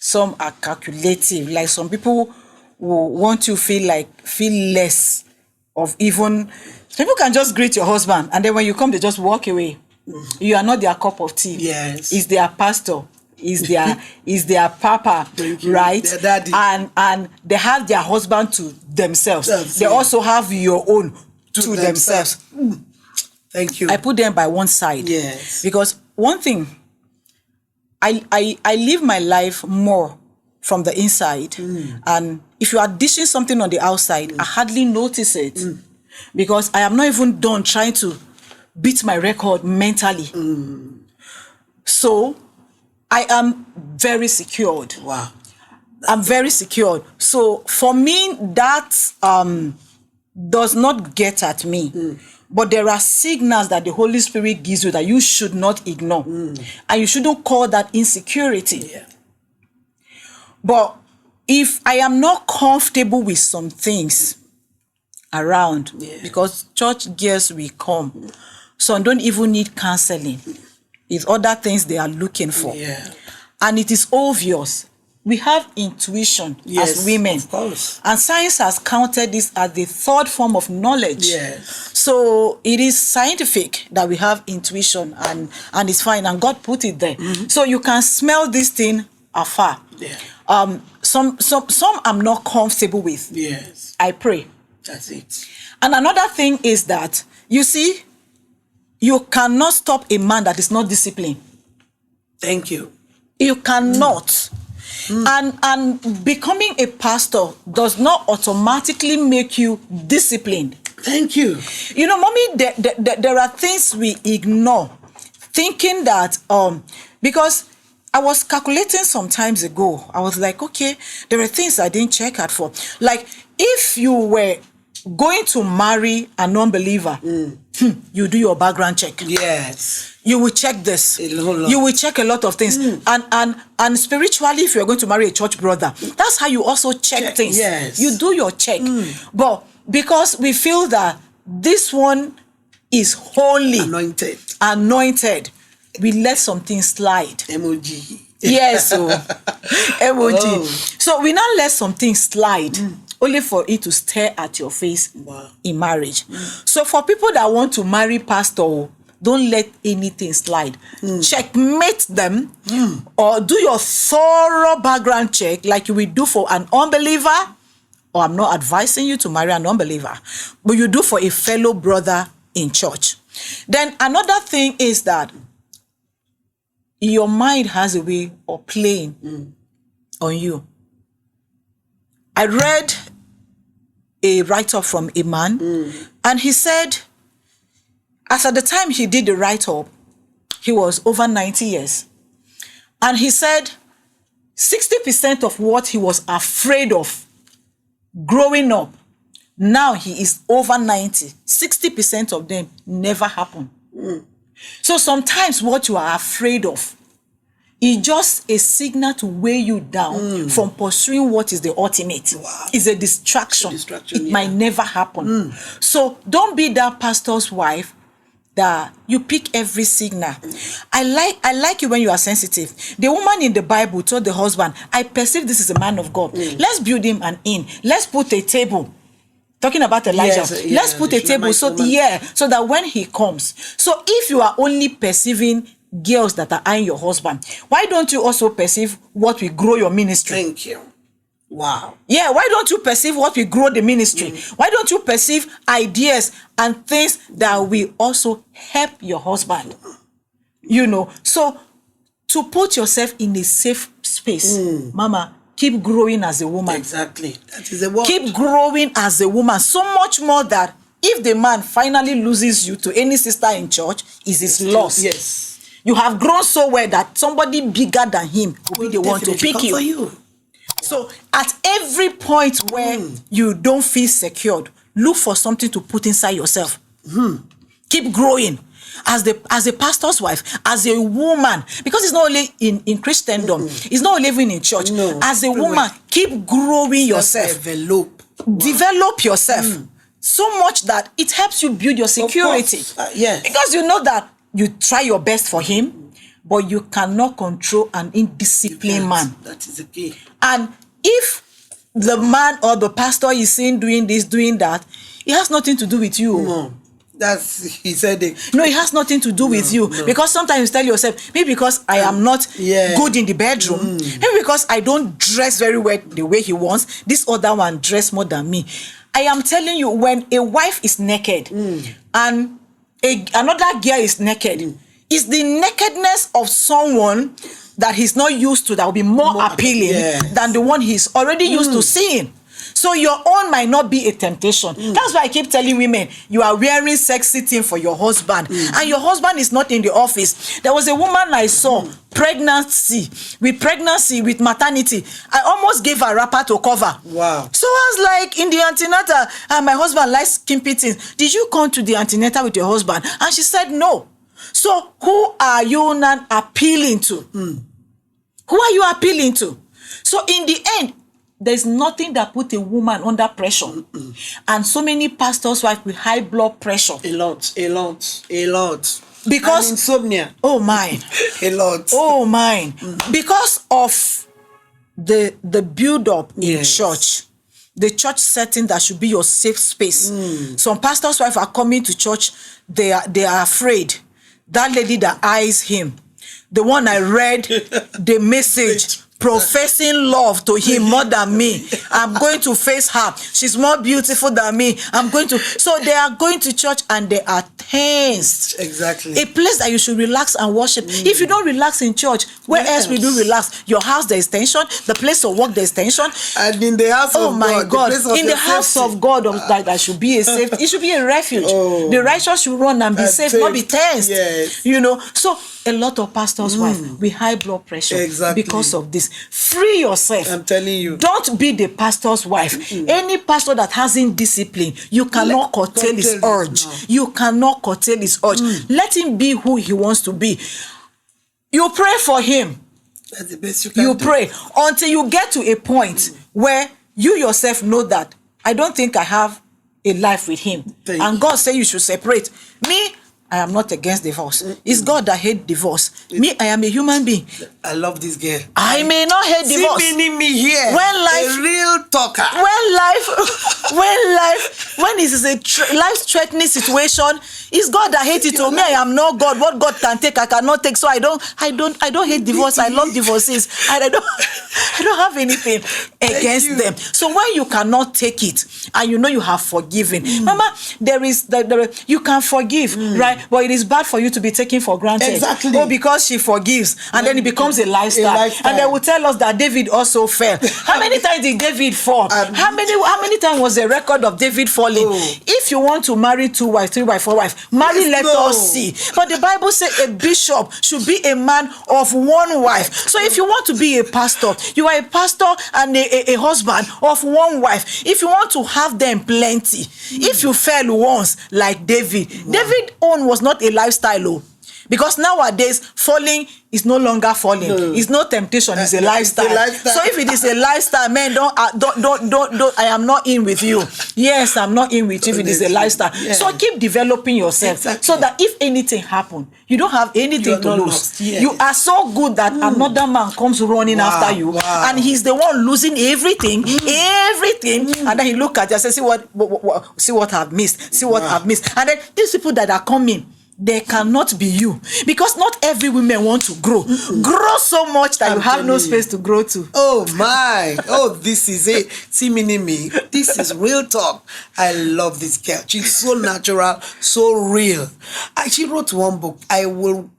Some are calculative. Like, some people will want you feel less of even. People can just greet your husband, and then when you come, they just walk away. You are not their cup of tea. Yes. Is their pastor, is their papa, right? Their daddy. And they have their husband to themselves. They also have your own to themselves. Thank you. I put them by one side. Yes. Because one thing, I live my life more from the inside. And if you are dishing something on the outside, I hardly notice it. Because I am not even done trying to beat my record mentally. So I am very secured. Wow. I'm very secured. So for me, that does not get at me. But there are signals that the Holy Spirit gives you that you should not ignore. And you shouldn't call that insecurity. Yeah. But if I am not comfortable with some things around, because church girls will come, some don't even need counseling. It's other things they are looking for. And it is obvious. We have intuition as women. Of course. And science has counted this as the third form of knowledge. So it is scientific that we have intuition, and it's fine, and God put it there. So you can smell this thing afar. Some I'm not comfortable with. I pray. That's it. And another thing is that, you see, you cannot stop a man that is not disciplined. Thank you. You cannot. And becoming a pastor does not automatically make you disciplined. Thank you. Mommy, there are things we ignore, thinking that, because I was calculating some times ago, I was like, okay, there are things I didn't check out for. Like, if you were going to marry a non-believer, you do your background check. Yes. You will check this. You will check a lot of things. And spiritually, if you're going to marry a church brother, that's how you also check things. Yes. You do your check. But because we feel that this one is holy, anointed, we let some things slide. Emoji. Yes. So, emoji. So we now let some things slide. Only for it to stare at your face in marriage. So for people that want to marry pastor, don't let anything slide. Checkmate them, or do your thorough background check like you will do for an unbeliever. Or I'm not advising you to marry an unbeliever, but you do for a fellow brother in church. Then another thing is that your mind has a way of playing on you. I read a write-up from a man, and he said, as at the time he did the write-up, he was over 90 years. And he said 60% of what he was afraid of growing up Now he is over 90. 60% of them never happen. So sometimes what you are afraid of is just a signal to weigh you down from pursuing what is the ultimate. Wow. It's a distraction. It might never happen. So don't be that pastor's wife that you pick every signal. I like you when you are sensitive. The woman in the Bible told the husband, I perceive this is a man of God. Let's build him an inn. Let's put a table. Talking about Elijah. Yes, let's put a table so that when he comes. So if you are only perceiving girls that are eyeing your husband, why don't you also perceive what will grow your ministry? Thank you. Wow. Yeah, why don't you perceive what will grow the ministry? Why don't you perceive ideas and things that will also help your husband? You know, so to put yourself in a safe space, Mama, keep growing as a woman. Exactly. That is the word. Keep growing as a woman. So much more that if the man finally loses you to any sister in church, is his loss. Yes. You have grown so well that somebody bigger than him will be the one to pick you. For you. So at every point where you don't feel secured, look for something to put inside yourself. Keep growing. As a pastor's wife, as a woman, because it's not only in Christendom, it's not only even in church. No, as a woman, keep growing yourself. Develop yourself so much that it helps you build your security. Yes. Because you know that you try your best for him, but you cannot control an indisciplined man. That is the key. And if the man or the pastor is seen doing this, doing that, it has nothing to do with you. No. He said it. No, it has nothing to do with you. No. Because sometimes you tell yourself, maybe because I am not good in the bedroom, maybe because I don't dress very well the way he wants, this other one dress more than me. I am telling you, when a wife is naked and another girl is naked, it's the nakedness of someone that he's not used to that will be more appealing than the one he's already used to seeing. So your own might not be a temptation. That's why I keep telling women, you are wearing sexy thing for your husband, and your husband is not in the office. There was a woman I saw, pregnancy, with maternity. I almost gave her a wrapper to cover. Wow. So I was like, in the antenatal, my husband likes skimpy things. Did you come to the antenatal with your husband? And she said, no. So who are you not appealing to? Who are you appealing to? So in the end, there's nothing that put a woman under pressure. And so many pastors' wives with high blood pressure. A lot. Because and insomnia. Oh, mine. A lot. Oh, mine. Because of the build-up in church. The church setting that should be your safe space. Some pastors' wives are coming to church. They are afraid. That lady that eyes him, the one I read the message, professing love to him more than me. I'm going to face her. She's more beautiful than me. So they are going to church and they are tensed. Exactly. A place that you should relax and worship. If you don't relax in church, where else will you relax? Your house, there is tension. The place of work, there is tension. And in the house of God. Oh my God. In the house of God, that should be a safe. It should be a refuge. The righteous should run and be safe, not be tensed. Yes. You know, so a lot of pastors' wives with high blood pressure because of this. Free yourself. I'm telling you. Don't be the pastor's wife. Any pastor that hasn't discipline, you cannot curtail his urge. You cannot curtail his urge. Let him be who he wants to be. You pray for him. That's the best you can do. Pray until you get to a point where you yourself know that I don't think I have a life with him. And God said you should separate. Me, I am not against divorce. It's God that hates divorce. Me, I am a human being. I love this girl. I may not hate divorce. See me here. A real talker. When it is a life-threatening situation, it's God that hates it. To me, I am not God. What God can take, I cannot take. So I don't hate divorce. I love divorces. I don't have anything against them. So when you cannot take it and you know you have forgiven, Mama, you can forgive, right? But it is bad for you to be taken for granted. Exactly. Oh, because she forgives, and then it becomes a lifestyle. And they will tell us that David also fell. How many times did David fall? How many times was the record of David falling? If you want to marry 2 wives, 3 wives, 4 wives, marry, let us see. But the Bible says a bishop should be a man of 1 wife. So if you want to be a pastor, you are a pastor and a husband of 1 wife. If you want to have them plenty, if you fell once like David, David's own was not a lifestyle. Because nowadays, falling is no longer falling. It's no temptation. It's a lifestyle. So if it is a lifestyle, man, don't. I am not in with you. Yes, I'm not in with you if it is a lifestyle. So keep developing yourself, so that if anything happens, you don't have anything to lose. You are so good that another man comes running after you, and he's the one losing everything, and then he look at you and say, see what I've missed. See what I've missed. And then these people that are coming, they cannot be you, because not every woman want to grow so much that you have no space to grow to. Oh my, this is it. See, me, this is real talk. I love this girl. She's so natural, so real. She wrote 1 book. I will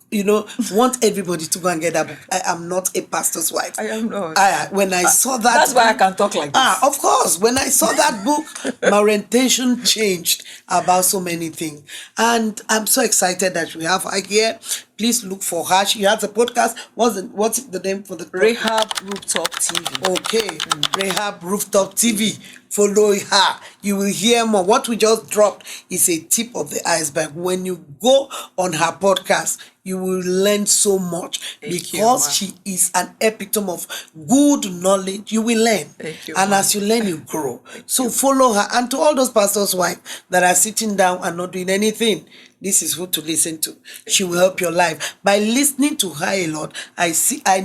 want everybody to go and get that book. I am not a pastor's wife. I am not. When I saw that, that's why I can talk like this. Of course. When I saw that book, my orientation changed about so many things. And I'm so excited that we have her here. Please look for her. She has a podcast. What's the name for the Rahab Rooftop TV. Okay. Rahab Rooftop TV. Follow her. You will hear more. What we just dropped is a tip of the iceberg. When you go on her podcast, you will learn so much, because she is an epitome of good knowledge. You will learn. And as you learn, you grow. So follow her. And to all those pastors' wives that are sitting down and not doing anything, this is who to listen to. She will help your life. By listening to her a lot, I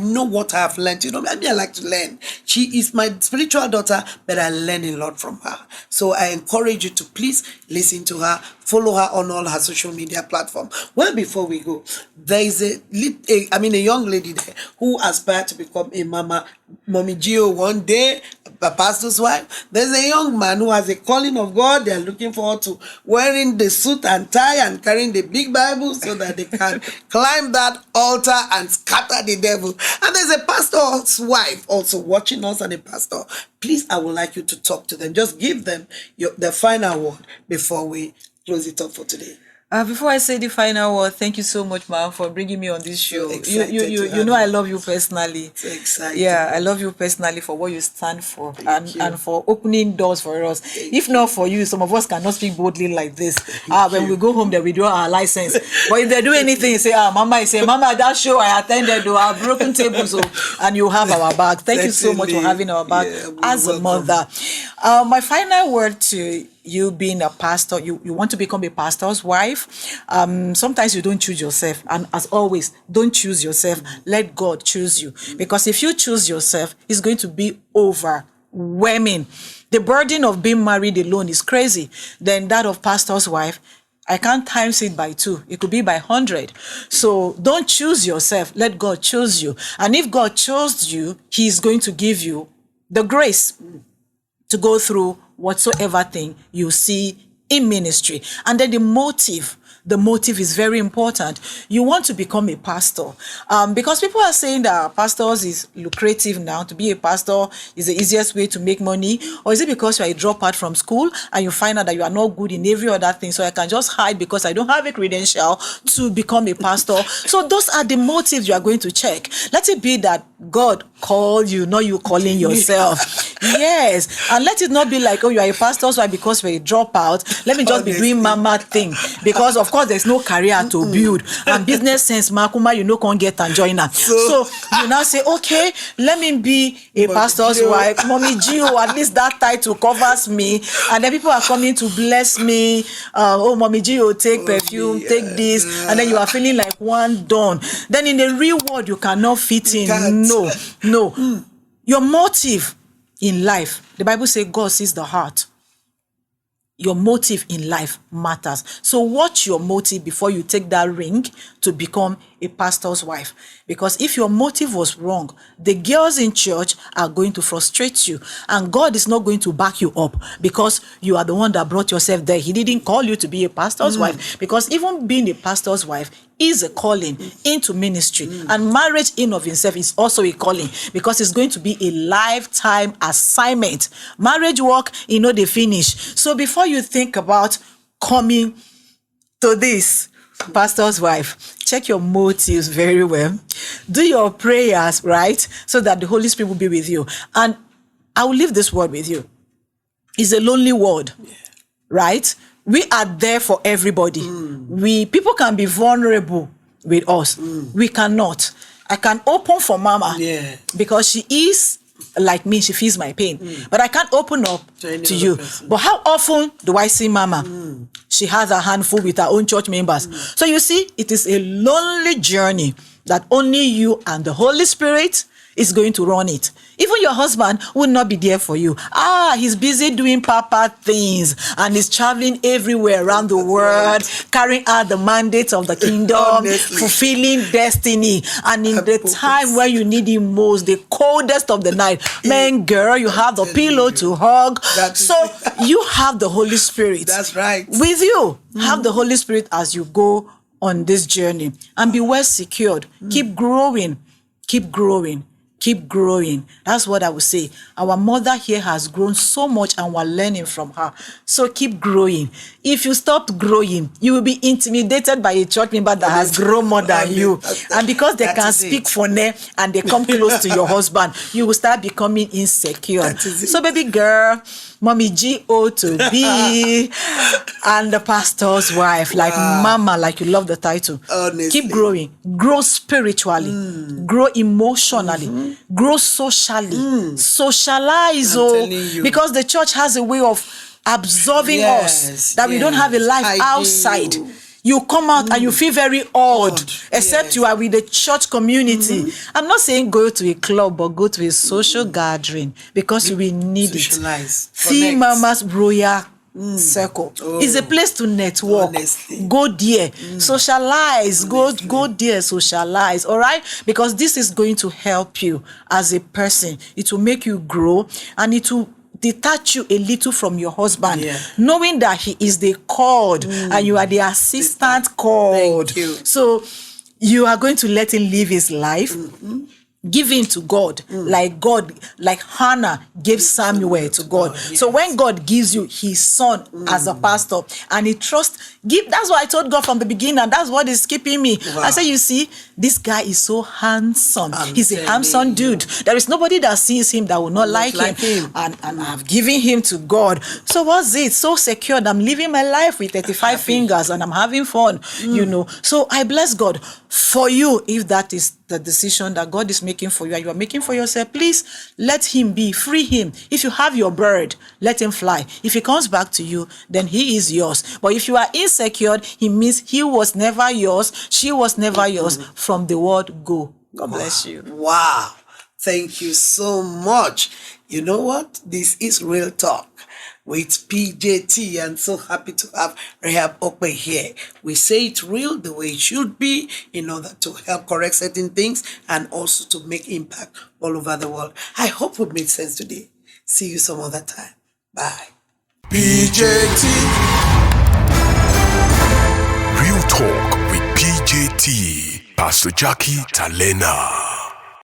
know what I have learned. Maybe I like to learn. She is my spiritual daughter, but I learn a lot from her. So I encourage you to please listen to her. Follow her on all her social media platforms. Well, before we go, there is a young lady there who aspired to become a mommy Gio one day, a pastor's wife. There's a young man who has a calling of God. They're looking forward to wearing the suit and tie and carrying the big Bible so that they can climb that altar and scatter the devil. And there's a pastor's wife also watching us, and a pastor. Please, I would like you to talk to them. Just give them the final word before we close it up for today. Before I say the final word, thank you so much, ma'am, for bringing me on this show. You know I love you personally. So excited. Yeah, I love you personally for what you stand for, and for opening doors for us. If not for you, some of us cannot speak boldly like this. When we go home, then we do our license. But if they do anything, say, Mama, that show I attended, I've broken tables, and you have our back. Thank you so much for having our back as a mother. My final word to you being a pastor, you want to become a pastor's wife. Sometimes you don't choose yourself, and as always, don't choose yourself. Let God choose you, because if you choose yourself, it's going to be overwhelming. The burden of being married alone is crazy. Then that of pastor's wife, I can't times it by 2. It could be by 100. So don't choose yourself. Let God choose you. And if God chose you, He's going to give you the grace to go through whatsoever thing you see in ministry. And then the motive is very important. You want to become a pastor, because people are saying that pastors is lucrative now. To be a pastor is the easiest way to make money. Or is it because you are a dropout from school and you find out that you are not good in every other thing, so I can just hide because I don't have a credential to become a pastor? So those are the motives you are going to check. Let it be that God called you, not you calling yourself. Yes. And let it not be like, you are a pastor, so because you're a dropout, let me just be doing mama thing. Because of course there's no career to build. And business sense, Makuma, can't get and join her. So you now say, okay, let me be a pastor's wife. Mommy Gio, at least that title covers me. And then people are coming to bless me. Mommy Gio, take perfume, take this. And then you are feeling like one done. Then in the real world, you cannot fit in. No. Your motive in life, the Bible says God sees the heart. Your motive in life matters. So watch your motive before you take that ring to become a pastor's wife. Because if your motive was wrong, the girls in church are going to frustrate you. And God is not going to back you up because you are the one that brought yourself there. He didn't call you to be a pastor's wife. Because even being a pastor's wife is a calling into ministry. And marriage in of itself is also a calling because it's going to be a lifetime assignment. Marriage work, they finish. So before you think about coming to this pastor's wife, check your motives very well. Do your prayers, right? So that the Holy Spirit will be with you. And I will leave this word with you. It's a lonely word, right? We are there for everybody. People can be vulnerable with us. We cannot. I can open for Mama because she is like me. She feels my pain, but I can't open up to you. But how often do I see Mama? She has a handful with her own church members. So you see, it is a lonely journey that only you and the Holy Spirit is going to run it. Even your husband will not be there for you. He's busy doing papa things and he's traveling everywhere around the world, carrying out the mandates of the kingdom, fulfilling destiny. And in the time where you need him most, the coldest of the night, man, girl, you have the pillow to hug. So you have the Holy Spirit. That's right. With you. Have the Holy Spirit as you go on this journey. And be well secured. Keep growing. Keep growing. Keep growing. That's what I would say. Our mother here has grown so much and we're learning from her. So keep growing. If you stop growing, you will be intimidated by a church member that has grown more than you. And because they can speak phone and they come close to your husband, you will start becoming insecure. So baby girl, Mommy G.O. to be and the pastor's wife, like Mama, like you love the title. Honestly. Keep growing. Grow spiritually. Grow emotionally. Grow socially. Socialize. Because the church has a way of absorbing us that we don't have a life outside. You come out and you feel very odd, except you are with the church community. I'm not saying go to a club, but go to a social gathering because you will need Socialize. it. See Mama's royal circle. It's a place to network. Honestly. Go there. Socialize. Go there, socialize. All right? Because this is going to help you as a person. It will make you grow and it will detach you a little from your husband, knowing that he is the called and you are the assistant called. Thank you. So you are going to let him live his life. Give in to God, like Hannah gave Samuel to God. So when God gives you his son as a pastor and he trusts, that's what I told God from the beginning, and that's what is keeping me. I said, you see, this guy is so handsome. He's a handsome dude. There is nobody that sees him that will not like him. And I've given him to God. So what's it? So secured. I'm living my life with 35 fingers and I'm having fun, So I bless God for you if that is the decision that God is making for you and you are making for yourself. Please let him be, free him. If you have your bird, let him fly. If he comes back to you, then he is yours. But if you are insecure, it means he was never yours, she was never yours. From the word go. God bless you. Wow. Thank you so much. You know what? This is Real Talk with PJT, and so happy to have Rahab Okpe here. We say it real the way it should be in order to help correct certain things and also to make impact all over the world. I hope it made sense today. See you some other time. Bye. PJT. Real Talk with PJT. Pastor Jackie Talena.